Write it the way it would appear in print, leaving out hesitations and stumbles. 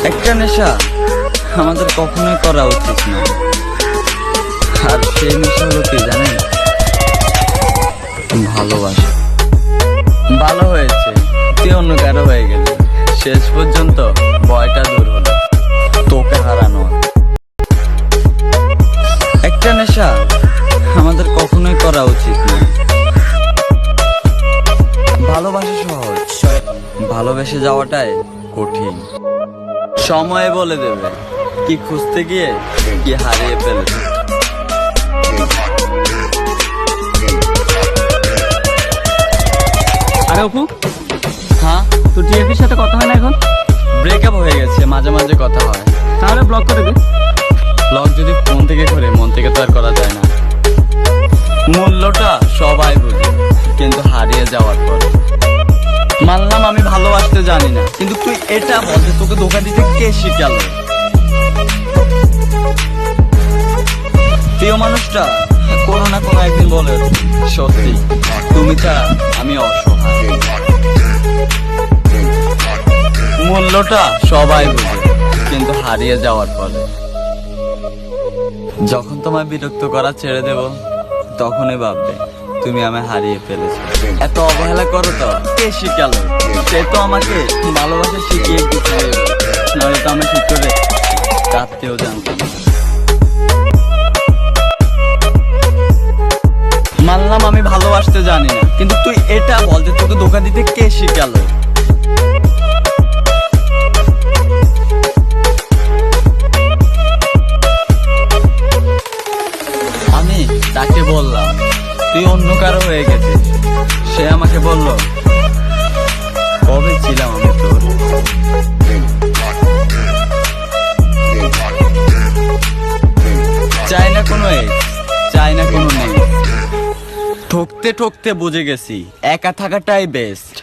একটা নেশা আমাদের কখনোই করা উচিত না, আর সেই নেশা হলো কি জানেন? ভালোবাসা। ভালো হয়েছে তুই অন্য কারো হয়ে গেলি, শেষ পর্যন্ত ভয়টা দূর হলো তোকে হারানো। একটা নেশা আমাদের কখনোই করা উচিত না। ভালোবাসা সহজ, ভালোবেসে যাওয়াটাই কঠিন। সময় বলে দেবে কি খুঁজতে গিয়ে কি হারিয়ে ফেলেছে। আরে অপু, হ্যাঁ, তোর টিএফির সাথে কথা হয় না এখন? ব্রেকআপ হয়ে গেছে, মাঝে মাঝে কথা হয়। তাহলে ব্লক করে দে। ব্লগ যদি ফোন থেকে করে, মন থেকে তো আর করা যায় না। মূল্যটা সবাই বুঝে, কিন্তু হারিয়ে যাওয়ার পরে। মানলাম আমি ভালোবাসতে জানি না, কিন্তু তুই এটা বল যে তোকে ধোঁকা দিতে কে শিখালো? প্রিয় মানুষটা কোনো না কোনো একদিন বলে সত্যি তুমি ছাড়া আমি অসহায়। মূল্যটা সবাই বুঝে, কিন্তু হারিয়ে যাওয়ার পরে। যখন তোমায় বিরক্ত করা ছেড়ে দেব, তখনই ভাববে তুমি আমায় হারিয়ে ফেলেছো। এত অবহেলা করো তো কে শিখালো? সে তো আমাকে ভালোবাসা শিখিয়ে দিতে, নয়তো তো আমি ঠিক করে কাঁদতেও জানতাম না। মানলাম আমি ভালোবাসতে জানি না, কিন্তু তুই এটা বল যে তোকে ধোঁকা দিতে কে শিখালো? আমি তাকে বললাম তুই অন্য কারো হয়ে গেছিস। সে আমাকে বলল কবে ছিলাম আমি তোর? চাই না কোনো চাই না কোনো নেই। ঠকতে ঠকতে বুঝে গেছি একা থাকাটাই বেস্ট।